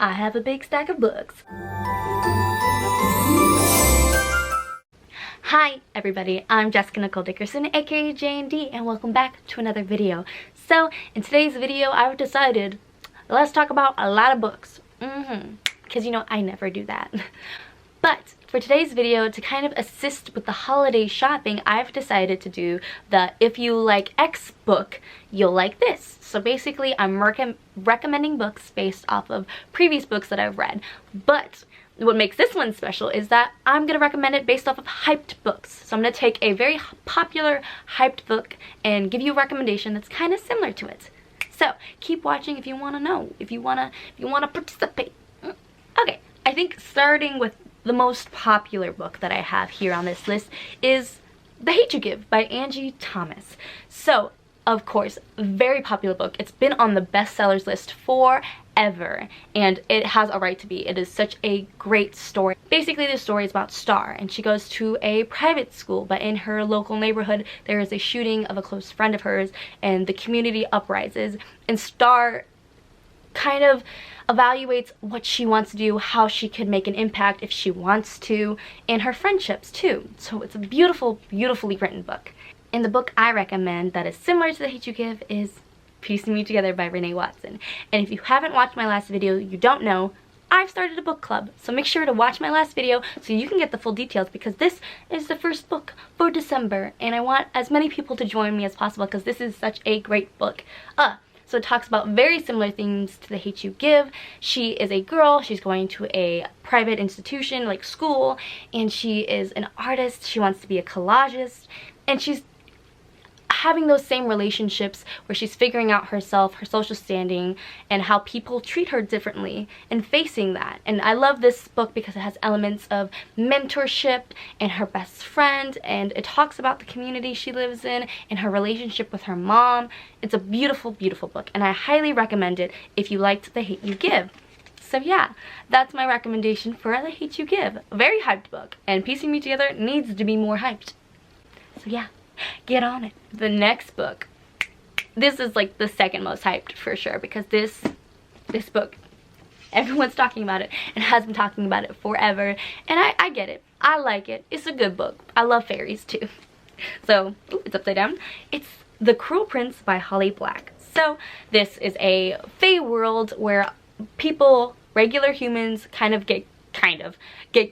I have a big stack of books. Hi everybody, I'm Jessica Nicole Dickerson, aka JND, and welcome back to another video. So, in today's video, I've decided, let's talk about a lot of books. Because you know, I never do that. But for today's video, to kind of assist with the holiday shopping, I've decided to do the if you like X book, you'll like this. So basically, I'm recommending books based off of previous books that I've read. But what makes this one special is that I'm going to recommend it based off of hyped books. So I'm going to take a very popular hyped book and give you a recommendation that's kind of similar to it. So keep watching if you want to know, if you want to participate. Okay, I think starting with the most popular book that I have here on this list is The Hate You Give by Angie Thomas. So, of course, very popular book. It's been on the bestsellers list forever, and it has a right to be. It is such a great story. Basically, the story is about Star, and she goes to a private school, but in her local neighborhood, there is a shooting of a close friend of hers, and the community uprises, and Star kind of evaluates what she wants to do, how she could make an impact if she wants to, and her friendships too. So it's a beautiful, beautifully written book. And the book I recommend that is similar to The Hate You Give is Piecing Me Together by Renee Watson. And if you haven't watched my last video, you don't know, I've started a book club. So make sure to watch my last video so you can get the full details, because this is the first book for December, and I want as many people to join me as possible because this is such a great book. So it talks about very similar themes to The Hate You Give. She is a girl, she's going to a private institution like school, and she is an artist, she wants to be a collagist, and she's having those same relationships where she's figuring out herself, her social standing, and how people treat her differently, and facing that. And I love this book because it has elements of mentorship and her best friend, and it talks about the community she lives in and her relationship with her mom. It's a beautiful, beautiful book, and I highly recommend it if you liked The Hate You Give. So yeah, that's my recommendation for The Hate You Give. A very hyped book, and Piecing Me Together needs to be more hyped. So yeah, get on it. The next book, this is like the second most hyped for sure, because this book, everyone's talking about it and has been talking about it forever, and I get it. I like it. It's a good book. I love fairies too. So, it's upside down. It's The Cruel Prince by Holly Black. So this is a fae world where people, regular humans, kind of get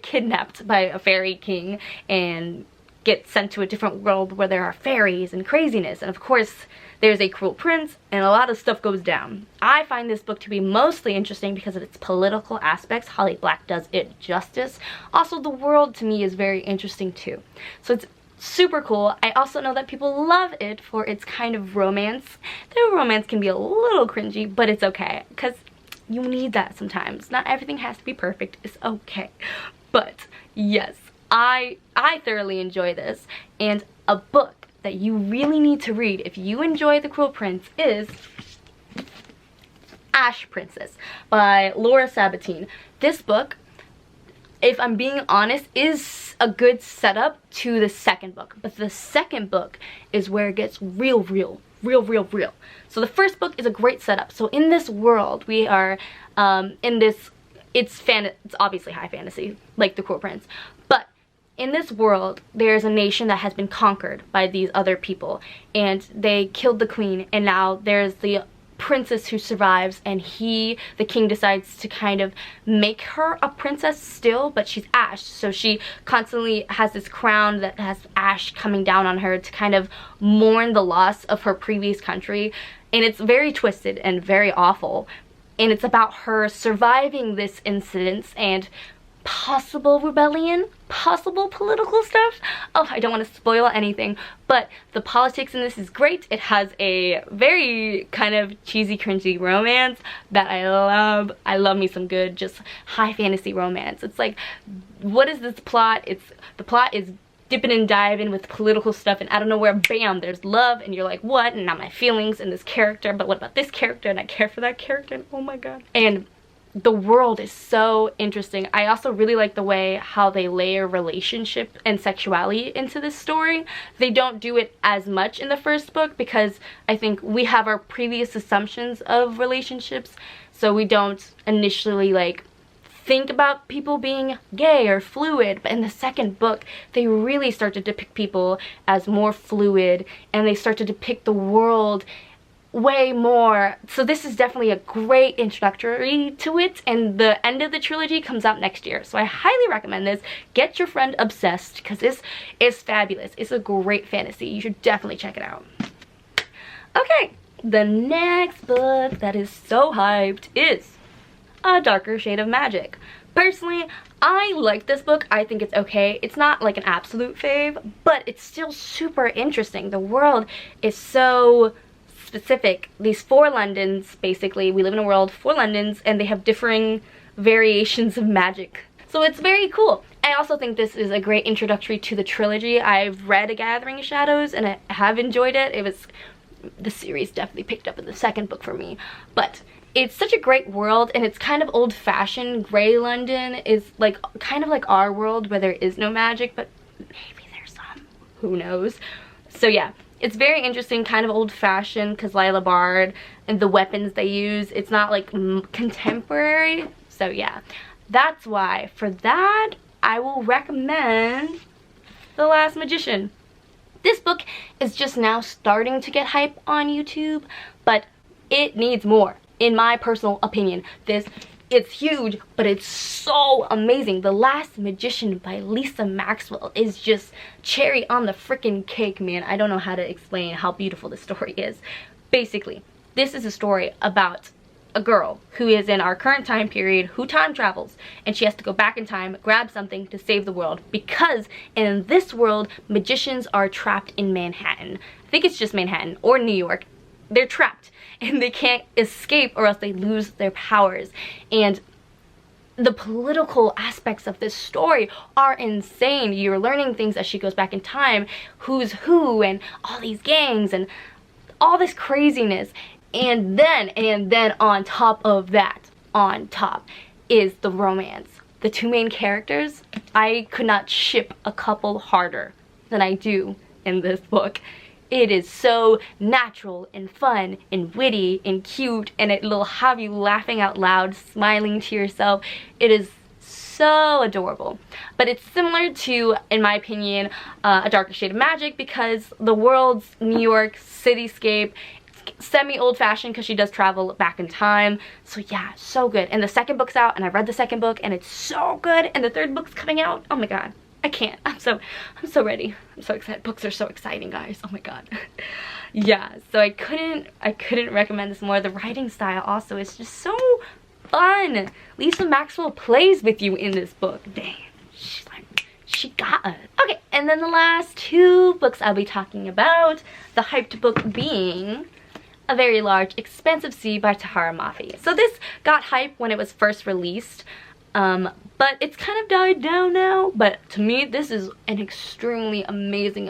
kidnapped by a fairy king and get sent to a different world where there are fairies and craziness, and of course there's a cruel prince and a lot of stuff goes down. I find this book to be mostly interesting because of its political aspects. Holly Black does it justice. Also, the world to me is very interesting too. So it's super cool. I also know that people love it for its kind of romance. The romance can be a little cringy, but it's okay, because you need that sometimes. Not everything has to be perfect. It's okay. But yes, I thoroughly enjoy this, and a book that you really need to read if you enjoy The Cruel Prince is Ash Princess by Laura Sabatine. This book, if I'm being honest, is a good setup to the second book, but the second book is where it gets real. So the first book is a great setup. So in this world, we are in this, it's obviously high fantasy, like The Cruel Prince, but in this world, there's a nation that has been conquered by these other people, and they killed the queen, and now there's the princess who survives, and the king decides to kind of make her a princess still, but she's ash, so she constantly has this crown that has ash coming down on her to kind of mourn the loss of her previous country, and it's very twisted and very awful, and it's about her surviving this incident and possible rebellion, possible political stuff. Oh, I don't want to spoil anything, but the politics in this is great. It has a very kind of cheesy, cringy romance that I love. I love me some good, just high fantasy romance. It's like, what is this plot? The plot is dipping and diving with political stuff, and out of nowhere, bam, there's love, and you're like, what? And now my feelings in this character, but what about this character? And I care for that character, and oh my god. And the world is so interesting. I also really like the way how they layer relationship and sexuality into this story. They don't do it as much in the first book because I think we have our previous assumptions of relationships. so we don't initially like think about people being gay or fluid. But in the second book, they really start to depict people as more fluid, and they start to depict the world way more. So this is definitely a great introductory to it, and the end of the trilogy comes out next year. So I highly recommend this. Get your friend obsessed, because this is fabulous. It's a great fantasy. You should definitely check it out. Okay, the next book that is so hyped is A Darker Shade of Magic. Personally, I like this book. I think it's okay. It's not like an absolute fave, but it's still super interesting. The world is so specific. These 4 Londons, basically, we live in a world, 4 Londons, and they have differing variations of magic. So it's very cool. I also think this is a great introductory to the trilogy. I've read A Gathering of Shadows, and I have enjoyed it. The series definitely picked up in the second book for me. But it's such a great world, and it's kind of old-fashioned. Grey London is like kind of like our world, where there is no magic, but maybe there's some. Who knows? So yeah. It's very interesting, kind of old-fashioned, because Lila Bard and the weapons they use, it's not like contemporary. So yeah, that's why for that I will recommend The Last Magician. This book is just now starting to get hype on YouTube, but it needs more, in my personal opinion. It's huge, but it's so amazing. The Last Magician by Lisa Maxwell is just cherry on the freaking cake, man. I don't know how to explain how beautiful this story is. Basically, this is a story about a girl who is in our current time period, who time travels, and she has to go back in time, grab something to save the world, because in this world, magicians are trapped in Manhattan. I think it's just Manhattan, or New York. They're trapped, and they can't escape, or else they lose their powers. And the political aspects of this story are insane. You're learning things as she goes back in time, who's who, and all these gangs, and all this craziness. And then on top of that, on top, is the romance. The 2 main characters, I could not ship a couple harder than I do in this book. It is so natural and fun and witty and cute, and it'll have you laughing out loud, smiling to yourself. It is so adorable. But it's similar to, in my opinion, A Darker Shade of Magic, because the world's New York cityscape, semi-old-fashioned because she does travel back in time. So yeah, so good. And the second book's out, and I read the second book, and it's so good. And the third book's coming out. Oh my god. I can't. I'm so ready. I'm so excited. Books are so exciting, guys. Oh my god. Yeah, so I couldn't recommend this more. The writing style also is just so fun. Lisa Maxwell plays with you in this book. Damn. She got us. Okay, and then the last 2 books I'll be talking about, the hyped book being A Very Large Expansive Sea by Tahara Mafi. So this got hype when it was first released. But it's kind of died down now. But to me, this is an extremely amazing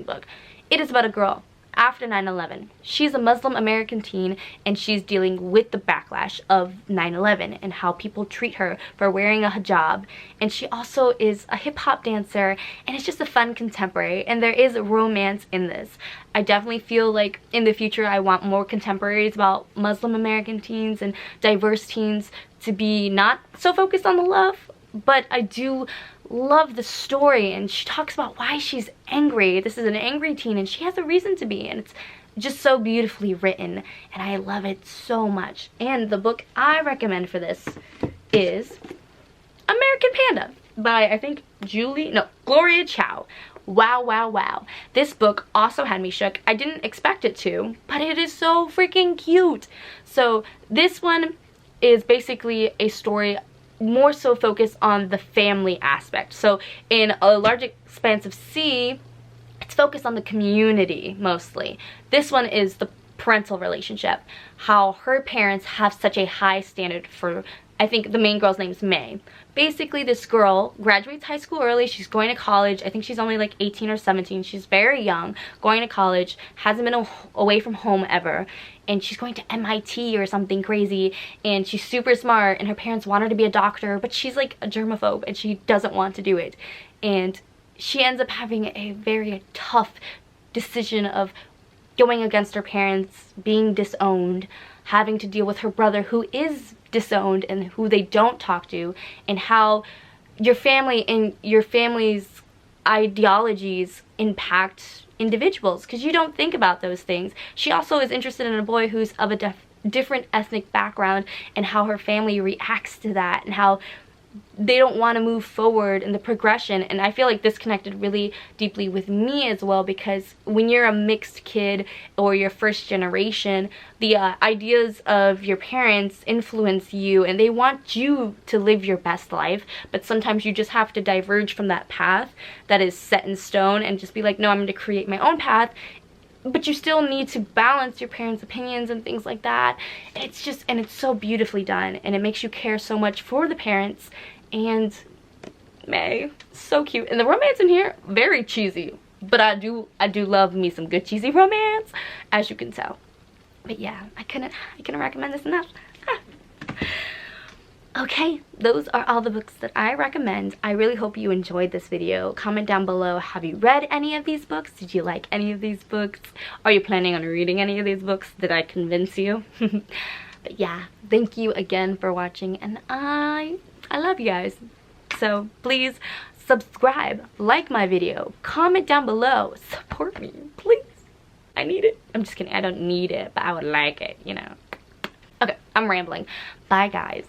book. It is about a girl after 9/11. She's a Muslim American teen, and she's dealing with the backlash of 9/11 and how people treat her for wearing a hijab. And she also is a hip-hop dancer, and it's just a fun contemporary, and there is romance in this. I definitely feel like in the future I want more contemporaries about Muslim American teens and diverse teens to be not so focused on the love, but I do love the story. And she talks about why she's angry. This is an angry teen, and she has a reason to be, and it's just so beautifully written, and I love it so much. And the book I recommend for this is American Panda by, I think, Gloria Chow. Wow. This book also had me shook. I didn't expect it to, but it is so freaking cute. So this one is basically a story more so focused on the family aspect. So in A Large Expansive Sea, it's focused on the community mostly. This one is the parental relationship, how her parents have such a high standard for, I think the main girl's name is May. Basically, this girl graduates high school early. She's going to college. I think she's only like 18 or 17. She's very young, going to college, hasn't been away from home ever. And she's going to MIT or something crazy. And she's super smart, and her parents want her to be a doctor, but she's like a germaphobe, and she doesn't want to do it. And she ends up having a very tough decision of going against her parents, being disowned, having to deal with her brother who is disowned and who they don't talk to, and how your family and your family's ideologies impact individuals, because you don't think about those things. She also is interested in a boy who's of a different ethnic background, and how her family reacts to that, and how they don't want to move forward in the progression. And I feel like this connected really deeply with me as well, because when you're a mixed kid or you're first generation, the ideas of your parents influence you, and they want you to live your best life, but sometimes you just have to diverge from that path that is set in stone and just be like, no, I'm going to create my own path. But you still need to balance your parents' opinions and things like that. It's so beautifully done, and it makes you care so much for the parents. And May, so cute. And the romance in here, very cheesy, but I do love me some good cheesy romance, as you can tell. But yeah, I couldn't recommend this enough. Okay, those are all the books that I recommend. I really hope you enjoyed this video. Comment down below, have you read any of these books? Did you like any of these books? Are you planning on reading any of these books? Did I convince you? But yeah, thank you again for watching, and I love you guys. So please subscribe, like my video, comment down below, support me, please. I need it. I'm just kidding, I don't need it, but I would like it, you know. Okay, I'm rambling. Bye guys.